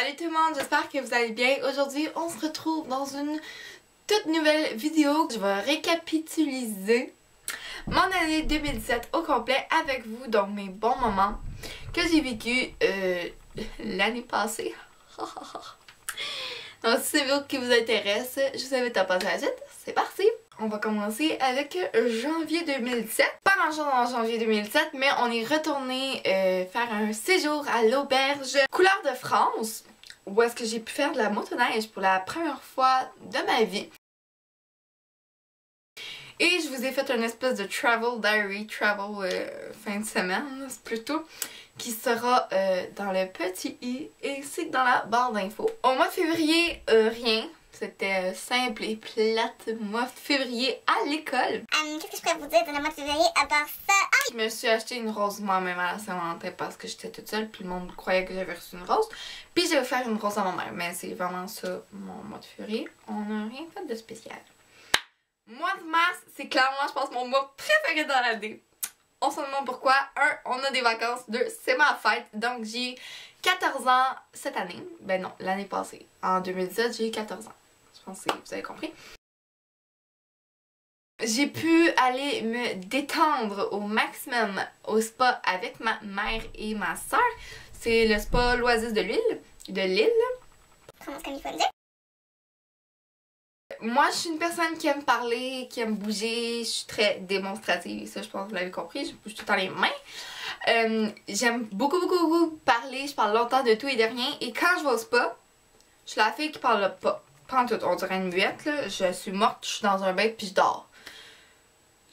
Salut tout le monde, j'espère que vous allez bien. Aujourd'hui, on se retrouve dans une toute nouvelle vidéo. Je vais récapituliser mon année 2017 au complet avec vous, donc mes bons moments que j'ai vécu l'année passée. Donc si c'est une vidéo qui vous intéresse, je vous invite à passer à la suite. C'est parti! On va commencer avec janvier 2017. Pas grand chose en janvier 2017, mais on est retourné faire un séjour à l'auberge Couleur de France, où est-ce que j'ai pu faire de la motoneige pour la première fois de ma vie. Et je vous ai fait une espèce de travel diary, fin de semaine plutôt, qui sera dans le petit i ainsi que dans la barre d'infos. Au mois de février, rien. C'était simple et plate, mois de février à l'école. Qu'est-ce que je pourrais vous dire de le mois de février à part ça? Je me suis acheté une rose moi-même à la Saint-Valentin parce que j'étais toute seule, puis le monde croyait que j'avais reçu une rose. Puis je vais faire une rose à ma mère, mais c'est vraiment ça mon mois de février. On n'a rien fait de spécial. Mois de mars, c'est clairement, je pense, mon mois préféré dans l'année. On se demande pourquoi. 1, on a des vacances. 2, c'est ma fête. Donc j'ai 14 ans cette année. Ben non, l'année passée. En 2017, j'ai eu 14 ans. Je pense que vous avez compris. J'ai pu aller me détendre au maximum au spa avec ma mère et ma soeur. C'est le spa L'Oasis de Lille. Comment est-ce qu'il faut le dire? Moi, je suis une personne qui aime parler, qui aime bouger. Je suis très démonstrative. Ça, je pense que vous l'avez compris. Je bouge tout le temps les mains. J'aime beaucoup parler. Je parle longtemps de tout et de rien. Et quand je vais au spa, je suis la fille qui parle pas. Pas en tout. On dirait une muette, là. Je suis morte, je suis dans un bain puis je dors.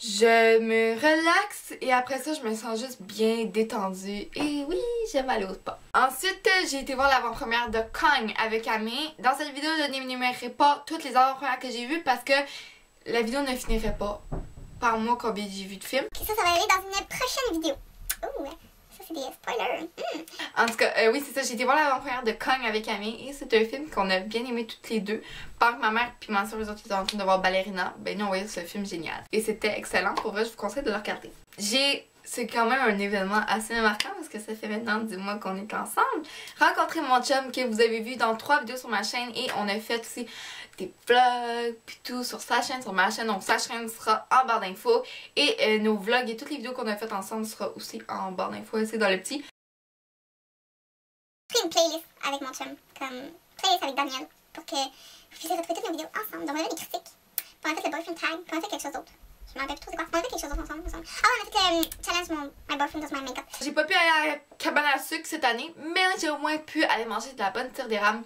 Je me relaxe et après ça, je me sens juste bien détendue. Et oui, j'aime aller au spa. Ensuite, j'ai été voir l'avant-première de Kong avec Amé. Dans cette vidéo, je n'énumérerai pas toutes les avant-premières que j'ai vues parce que la vidéo ne finirait pas par moi combien j'ai vu de films. Ça va aller dans une prochaine vidéo. Oh, ça c'est des spoilers. En tout cas, oui, c'est ça. J'ai été voir l'avant-première de Kong avec Amé et c'est un film qu'on a bien aimé toutes les deux. Par ma mère puis ma soeur, les autres, ils étaient en train de voir Ballerina. Ben nous, on voyait ce film génial. Et c'était excellent. Pour vrai, je vous conseille de le regarder. C'est quand même un événement assez marquant parce que ça fait maintenant 10 mois qu'on est ensemble. Rencontrer mon chum que vous avez vu dans 3 vidéos sur ma chaîne et on a fait aussi des vlogs puis tout sur sa chaîne, sur ma chaîne. Donc sa chaîne sera en barre d'infos et nos vlogs et toutes les vidéos qu'on a faites ensemble sera aussi en barre d'infos. C'est dans le petit. J'ai pris une playlist avec mon chum, comme playlist avec Daniel, pour que vous puissiez retrouver toutes nos vidéos ensemble. Donc on a fait des critiques, puis on a fait le boyfriend tag, puis on a fait quelque chose d'autre. Je me rappelle plus trop c'est quoi. On a fait quelque chose d'autre ensemble. Ah, on a fait le challenge My Boyfriend Does My Makeup. J'ai pas pu aller à la cabane à sucre cette année, mais j'ai au moins pu aller manger de la bonne tire d'érable.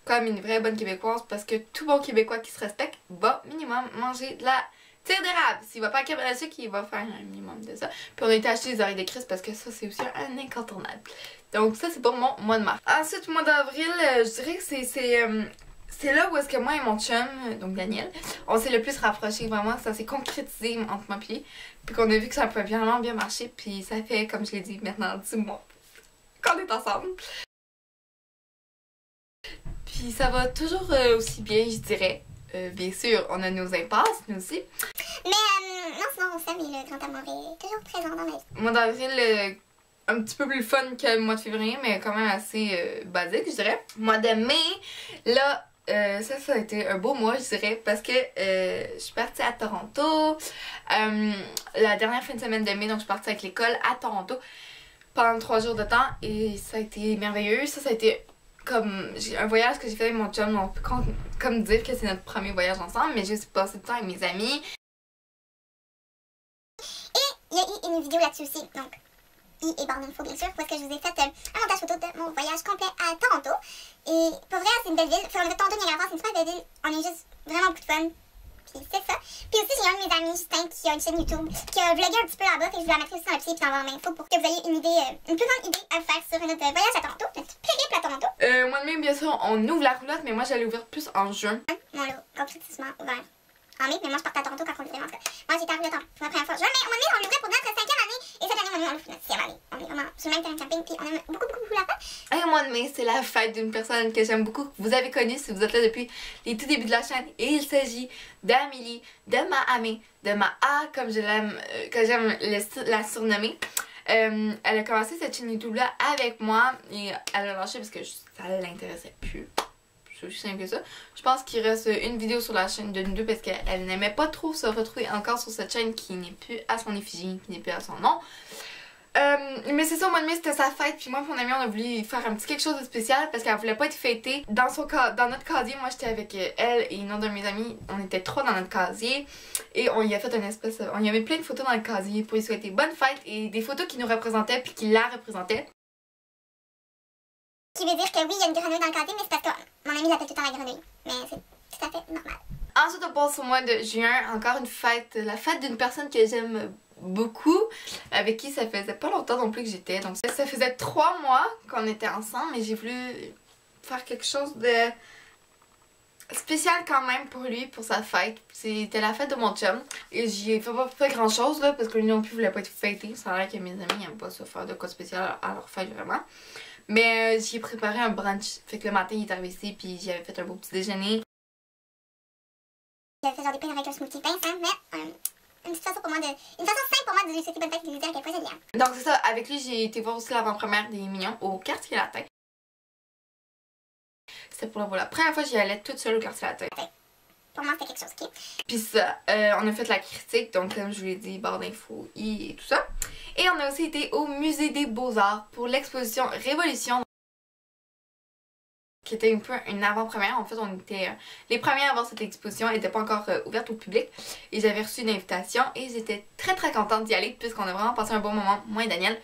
Comme une vraie bonne québécoise, parce que tout bon québécois qui se respecte va minimum manger de la tire d'érable. S'il va pas à la cabane à sucre, il va faire un minimum de ça. Puis on a été acheter des oreilles de Christ parce que ça c'est aussi un incontournable. Donc ça c'est pour mon mois de mars. Ensuite, mois d'avril, je dirais que c'est là où est-ce que moi et mon chum, donc Daniel, on s'est le plus rapprochés, vraiment, ça s'est concrétisé entre moi et lui. Puis qu'on a vu que ça pouvait vraiment bien marcher, puis ça fait, comme je l'ai dit, maintenant 10 mois qu'on est ensemble. Puis ça va toujours aussi bien, je dirais. Bien sûr, on a nos impasses, nous aussi. Mais non, sinon on s'aime et le grand amour est toujours présent dans ma vie. Mois d'avril, un petit peu plus fun que le mois de février, mais quand même assez basique, je dirais. Mois de mai, là, ça a été un beau mois, je dirais, parce que je suis partie à Toronto la dernière fin de semaine de mai, donc je suis partie avec l'école à Toronto pendant 3 jours de temps et ça a été merveilleux. Ça a été comme un voyage que j'ai fait avec mon chum, on peut comme dire que c'est notre premier voyage ensemble, mais j'ai aussi passé du temps avec mes amis. Et il y a eu une vidéo là-dessus aussi, donc et barre d'infos bien sûr, parce que je vous ai fait un montage photo de mon voyage complet à Toronto. Et pour vrai, c'est une belle ville. Enfin, Toronto, Niagara Falls, c'est une super belle ville. On est juste vraiment beaucoup de fun. Puis c'est ça. Puis aussi, j'ai un de mes amis, Justin, qui a une chaîne YouTube, qui a vlogué un petit peu là-bas, et je vous la mettrai aussi dans le pied puis dans la info pour que vous ayez une idée, une plus grande idée à faire sur notre voyage à Toronto, notre périple à Toronto. Mois de mai, bien sûr, on ouvre la roulotte, mais moi j'allais ouvrir plus en juin. On l'a complètement ouvert en mai, mais moi je partais à Toronto quand on l'ouvrait en tout cas. Moi j'étais à roulotte pour la première fois en juin, mais au mois de mai, on l'ouvrait pour notre 5e année, et cette année, on l'ouvre notre 6e année. On est vraiment sur le même terrain de camping, puis on aime beaucoup la fin. Et au mois de mai, c'est la fête d'une personne que j'aime beaucoup, que vous avez connue si vous êtes là depuis les tout débuts de la chaîne. Et il s'agit d'Amélie, de ma Amé, de ma A, comme je l'aime, que j'aime la surnommer. Elle a commencé cette chaîne YouTube là avec moi et elle a lâché parce que ça l'intéressait plus. C'est aussi simple que ça. Je pense qu'il reste une vidéo sur la chaîne de nous deux parce qu'elle n'aimait pas trop se retrouver encore sur cette chaîne qui n'est plus à son effigie, qui n'est plus à son nom. Mais c'est ça, au mois de mai c'était sa fête, puis moi et mon amie on a voulu faire un petit quelque chose de spécial parce qu'elle voulait pas être fêtée. Dans notre casier, moi j'étais avec elle et une autre de mes amies, on était trois dans notre casier et on y a fait une espèce, on y avait plein de photos dans le casier pour lui souhaiter bonne fête et des photos qui nous représentaient puis qui la représentaient. Qui veut dire que oui, il y a une grenouille dans le casier, mais c'est parce que mon ami l'appelle tout le temps la grenouille. Mais c'est tout à fait normal. Ensuite on passe au mois de juin, encore une fête, la fête d'une personne que j'aime beaucoup, avec qui ça faisait pas longtemps non plus que j'étais. Donc ça faisait 3 mois qu'on était ensemble et j'ai voulu faire quelque chose de spécial quand même pour lui, pour sa fête. C'était la fête de mon chum et j'y ai pas fait grand chose là parce que lui non plus voulait pas être fêté. Ça a l'air que mes amis n'aiment pas ça faire de quoi spécial à leur fête vraiment. Mais j'y ai préparé un brunch. Fait que le matin il est arrivé ici puis j'y avais fait un beau petit déjeuner. J'avais fait genre des pains avec un smoothie pince, hein, mais une façon pour moi de. Une façon simple pour moi de lui souhaiter bonne fête et de lui dire à quel point je l'aime. Donc c'est ça, avec lui j'ai été voir aussi l'avant-première des Mignons au Quartier Latin. C'était pour la première fois que j'y allais toute seule au Quartier Latin. Pour moi c'était quelque chose, ok? Puis ça, on a fait la critique, donc comme je vous l'ai dit, barre d'infos et tout ça. Et on a aussi été au Musée des Beaux-Arts pour l'exposition Révolution, qui était un peu une avant-première. En fait, on était les premiers à voir cette exposition. Elle n'était pas encore ouverte au public. Et j'avais reçu une invitation et j'étais très contente d'y aller puisqu'on a vraiment passé un bon moment, moi et Daniel.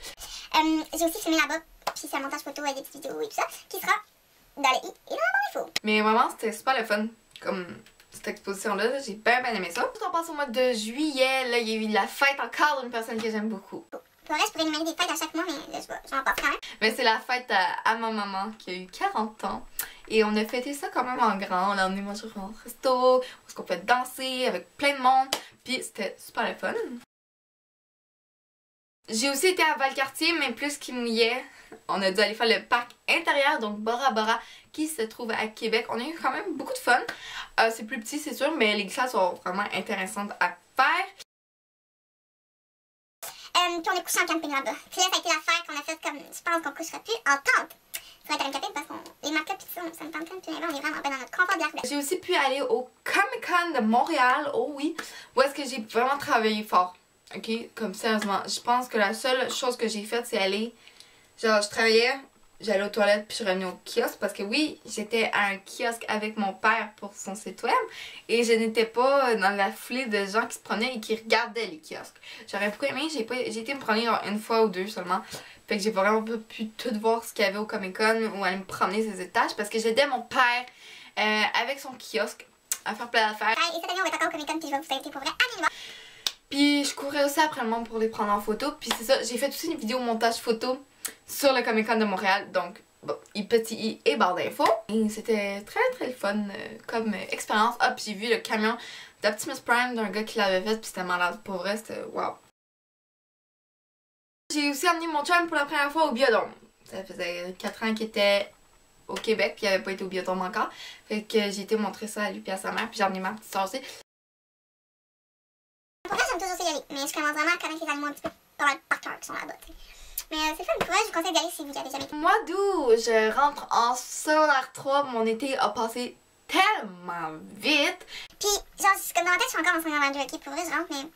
J'ai aussi filmé là-bas, puis c'est un montage photo et des petites vidéos et tout ça, qui sera dans les i et dans la barre d'infos. Mais vraiment, c'était super le fun, comme cette exposition-là. J'ai bien aimé ça. Ensuite, on passe au mois de juillet. Là, il y a eu la fête encore d'une personne que j'aime beaucoup. Pour vrai, je pourrais énumérer des fêtes à chaque mois, mais là, j'en passe quand même. Mais c'est la fête à ma maman qui a eu 40 ans. Et on a fêté ça quand même en grand. On l'a emmené manger au resto, où est-ce qu'on peut danser avec plein de monde. Puis c'était super le fun. J'ai aussi été à Valcartier, mais plus qu'il mouillait, on a dû aller faire le parc intérieur, donc Bora Bora, qui se trouve à Québec. On a eu quand même beaucoup de fun. C'est plus petit, c'est sûr, mais les glissades sont vraiment intéressantes à faire. Puis on est couché en camping là-bas. Puis là, ça a été l'affaire qu'on a fait comme, je pense qu'on couchera plus en tente. Ça va être un camping parce qu'on les matelas pis tout ça me tente comme tout. On est vraiment dans notre confort de l'air. J'ai aussi pu aller au Comic-Con de Montréal, oh oui, où est-ce que j'ai vraiment travaillé fort. Ok, comme sérieusement, je pense que la seule chose que j'ai faite, c'est aller, genre je travaillais, j'allais aux toilettes puis je revenais au kiosque parce que oui, j'étais à un kiosque avec mon père pour son site web et je n'étais pas dans la foulée de gens qui se promenaient et qui regardaient les kiosques. J'aurais beaucoup aimé, j'ai été me promener genre une fois ou deux seulement. Fait que j'ai vraiment pas pu tout voir ce qu'il y avait au Comic Con ou aller me promener ces étages parce que j'aidais mon père avec son kiosque à faire plein d'affaires. Et cette année on va être encore au Comic Con puis je vais vous inviter pour vrai, allez le voir. Puis je courais aussi après le monde pour les prendre en photo. Puis c'est ça, j'ai fait aussi une vidéo montage photo sur le Comic Con de Montréal. Donc, bon, petit i et barre d'infos. Et c'était très le fun comme expérience. Ah, puis j'ai vu le camion d'Optimus Prime d'un gars qui l'avait fait. Puis c'était malade. Pour vrai, c'était wow. J'ai aussi emmené mon chum pour la première fois au Biodôme. Ça faisait 4 ans qu'il était au Québec. Puis il avait pas été au Biodôme encore. Fait que j'ai été montrer ça à lui et à sa mère. Puis j'ai emmené ma petite soeur aussi. Pour vrai, j'aime toujours ça y aller, mais je commence vraiment à connaître les animaux un petit peu par cœur qui sont là-bas, t'sais. Mais c'est fun, pour vrai, je vous conseille d'y aller si vous y avez jamais été. Mois d'août, je rentre en secondaire 3, mon été a passé tellement vite. Puis, genre, comme dans ma tête, je suis encore en secondaire 2, ok, pour vrai, je rentre, mais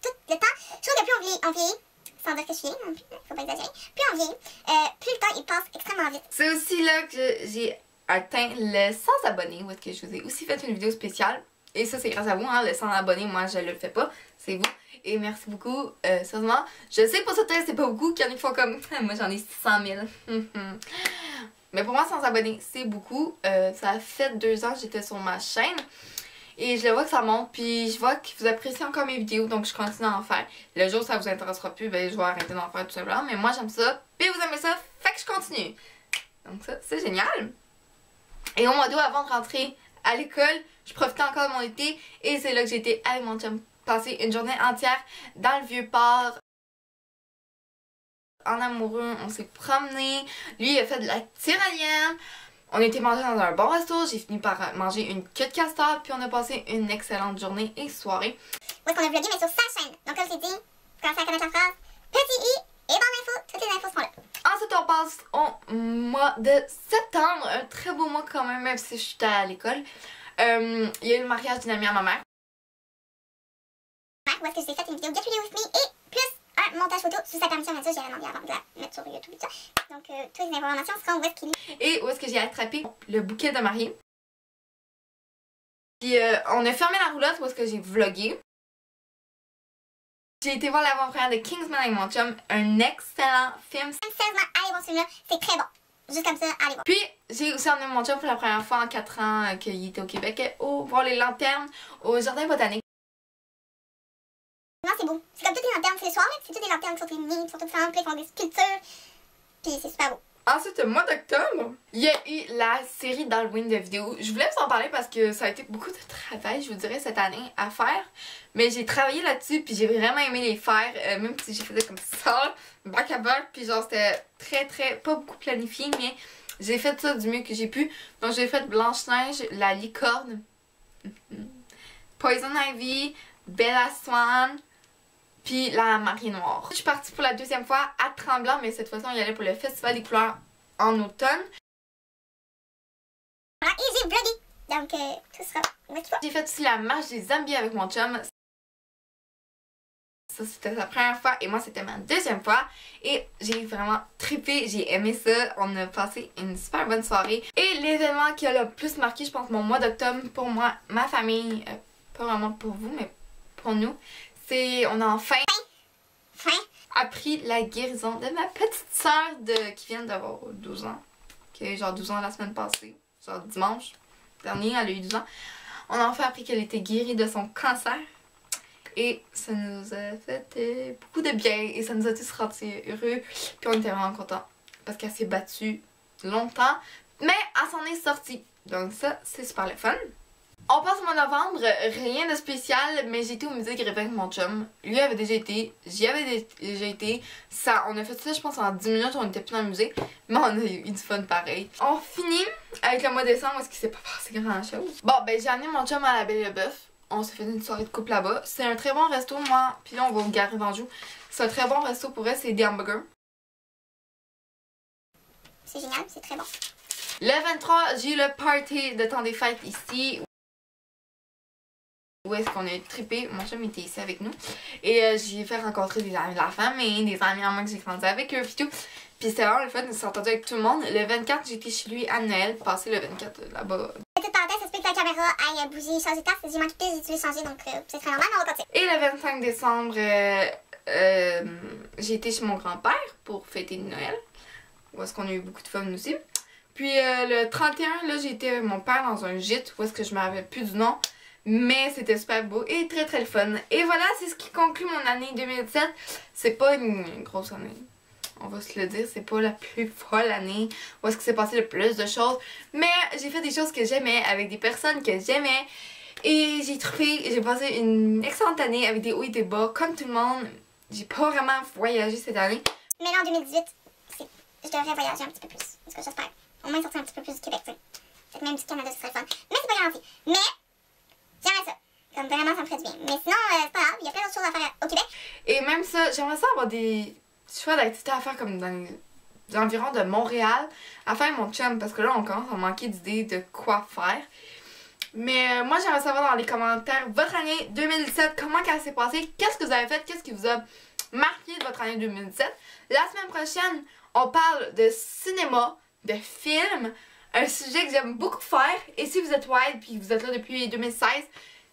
tout le temps, je trouve que plus on vieillit, sans dire que je suis vieille non plus, faut pas exagérer, plus on vieillit, plus le temps il passe extrêmement vite. C'est aussi là que j'ai atteint le 100 abonnés, où est-ce que je vous ai aussi fait une vidéo spéciale. Et ça, c'est grâce à vous, hein, le 100 abonnés, moi je le fais pas, c'est vous. Et merci beaucoup, sérieusement. Je sais pas ça, c'est pas beaucoup, qu'il y en a qui font comme, moi j'en ai 600 000. Mais pour moi, 100 abonnés, c'est beaucoup. Ça a fait 2 ans que j'étais sur ma chaîne. Et je le vois que ça monte, puis je vois que vous appréciez encore mes vidéos, donc je continue à en faire. Le jour où ça vous intéressera plus, ben je vais arrêter d'en faire tout simplement. Mais moi j'aime ça, puis vous aimez ça, fait que je continue. Donc ça, c'est génial. Et au mois d'août, avant de rentrer à l'école, je profitais encore de mon été et c'est là que j'ai été avec mon chum passer une journée entière dans le Vieux-Port. En amoureux, on s'est promené. Lui, il a fait de la tyrolienne. On a été manger dans un bon resto. J'ai fini par manger une queue de castor. Puis on a passé une excellente journée et soirée. Où est-ce qu'on a vlogué, mais sur sa chaîne. Donc comme je t'ai dit, commencez à connaître la phrase. Petit I et barre d'infos, toutes les infos seront là. Ensuite, on passe au mois de septembre. Un très beau mois quand même si je suis à l'école. Il y a eu le mariage d'une amie à ma mère. Où est-ce que j'ai fait une vidéo Get Ready With Me et plus un montage photo sous sa permission, mais ça, j'ai demandé avant de la mettre sur YouTube et tout ça. Donc, toutes les informations seront où est-ce qu'il est. Et où est-ce que j'ai attrapé le bouquet de mariée. Puis on a fermé la roulotte où est-ce que j'ai vlogué. J'ai été voir l'avant-première de Kingsman avec mon chum, un excellent film. Sérieusement, allez voir ce film-là, c'est très bon. Juste comme ça, allez voir. Puis j'ai aussi emmené mon chum pour la première fois en 4 ans qu'il était au Québec voir les lanternes au jardin botanique. Non, c'est beau. C'est comme toutes les lanternes, c'est les soirs, là. C'est toutes les lanternes qui sont féminines, qui sont toutes simples, qui font des sculptures. Puis c'est super beau. Ensuite, au mois d'octobre, il y a eu la série d'Halloween de vidéos. Je voulais vous en parler parce que ça a été beaucoup de travail, je vous dirais, cette année à faire. Mais j'ai travaillé là-dessus, puis j'ai vraiment aimé les faire, même si j'ai fait comme ça, back à back. Puis genre, c'était pas beaucoup planifié, mais j'ai fait ça du mieux que j'ai pu. Donc j'ai fait Blanche-Neige, la licorne, Poison Ivy, Bella Swan, puis la mariée noire. Je suis partie pour la deuxième fois à Tremblant, mais cette fois-ci on y allait pour le Festival des couleurs en automne. Voilà, et j'ai vlogué. Donc, tout sera. J'ai fait aussi la marche des zombies avec mon chum. Ça, c'était sa première fois et moi, c'était ma deuxième fois. Et j'ai vraiment trippé, j'ai aimé ça. On a passé une super bonne soirée. Et l'événement qui a le plus marqué, je pense, mon mois d'octobre pour moi, ma famille, pas vraiment pour vous, mais pour nous, c'est on a enfin appris la guérison de ma petite soeur qui vient d'avoir 12 ans. Qui a eu genre 12 ans la semaine passée, genre dimanche dernier, elle a eu 12 ans. On a enfin appris qu'elle était guérie de son cancer. Et ça nous a fait beaucoup de bien et ça nous a tous rendus heureux. Puis on était vraiment contents parce qu'elle s'est battue longtemps, mais elle s'en est sortie. Donc ça, c'est super le fun. On passe au mois de novembre, rien de spécial, mais j'ai été au musée Griffin avec mon chum. Lui avait déjà été, j'y avais déjà été. Ça, on a fait ça, je pense, en 10 minutes, on était plus dans le musée, mais on a eu du fun pareil. On finit avec le mois de décembre, est-ce qu'il s'est pas passé grand chose? Bon, ben j'ai amené mon chum à la Belle et le Bœuf. On s'est fait une soirée de couple là-bas. C'est un très bon resto, moi. Puis là, on va au Galerie d'Anjou. C'est un très bon resto pour elle, c'est des hamburgers. C'est génial, c'est très bon. Le 23, j'ai eu le party de temps des fêtes ici. Où est-ce qu'on a trippé? Mon chum était ici avec nous. Et j'ai fait rencontrer des amis de la famille, des amis à moi que j'ai grandi avec eux, puis tout. Puis c'était vraiment le fun de s'entendre avec tout le monde. Le 24, j'étais chez lui à Noël, passé le 24 là-bas. Petite parenthèse, ça se peut que la caméra aille bouger, changer de place. J'ai manqué de pièces, j'ai dû les changer, donc c'est très normal, mais on va continuer. Et le 25 décembre, j'ai été chez mon grand-père pour fêter Noël. Où est-ce qu'on a eu beaucoup de fun aussi. Puis le 31, là, j'ai été avec mon père dans un gîte, où est-ce que je me rappelle plus du nom. Mais c'était super beau et très très le fun. Et voilà, c'est ce qui conclut mon année 2017. C'est pas une grosse année. On va se le dire, c'est pas la plus folle année où est-ce qu'il s'est passé le plus de choses. Mais j'ai fait des choses que j'aimais avec des personnes que j'aimais. Et j'ai trippé, j'ai passé une excellente année avec des hauts et des bas, comme tout le monde. J'ai pas vraiment voyagé cette année. Mais là en 2018, je devrais voyager un petit peu plus. Parce que j'espère. Au moins sortir un petit peu plus du Québec, tu sais. Peut-être même du Canada, ce serait fun. Mais c'est pas garanti. Mais j'aimerais ça. Comme vraiment, ça me ferait du bien. Mais sinon, c'est pas grave, il y a plein d'autres choses à faire au Québec. Et même ça, j'aimerais ça avoir des choix d'activités à faire comme dans les environs de Montréal. À faire mon chum, parce que là, on commence à manquer d'idées de quoi faire. Mais moi, j'aimerais savoir dans les commentaires votre année 2017, comment elle s'est passée, qu'est-ce que vous avez fait, qu'est-ce qui vous a marqué de votre année 2017. La semaine prochaine, on parle de cinéma, de films, un sujet que j'aime beaucoup faire. Et si vous êtes wild puis vous êtes là depuis 2016,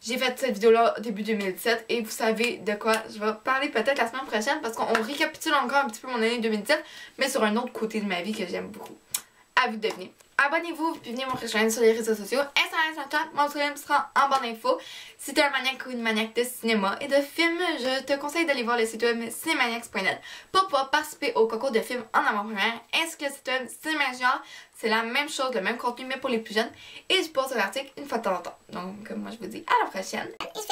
j'ai fait cette vidéo-là début 2017 et vous savez de quoi je vais parler peut-être la semaine prochaine parce qu'on récapitule encore un petit peu mon année 2017, mais sur un autre côté de ma vie que j'aime beaucoup. À vous de deviner. Abonnez-vous puis venez me rejoindre sur les réseaux sociaux. Instagram, Snapchat, mon Instagram sera en barre d'infos. Si t'es un maniaque ou une maniaque de cinéma et de films, je te conseille d'aller voir le site web cinemaniacs.net pour pouvoir participer au concours de films en avant-première ainsi que le site web Cinémaniacs. C'est la même chose, le même contenu mais pour les plus jeunes et je poste un article une fois de temps en temps. Donc moi je vous dis à la prochaine. Et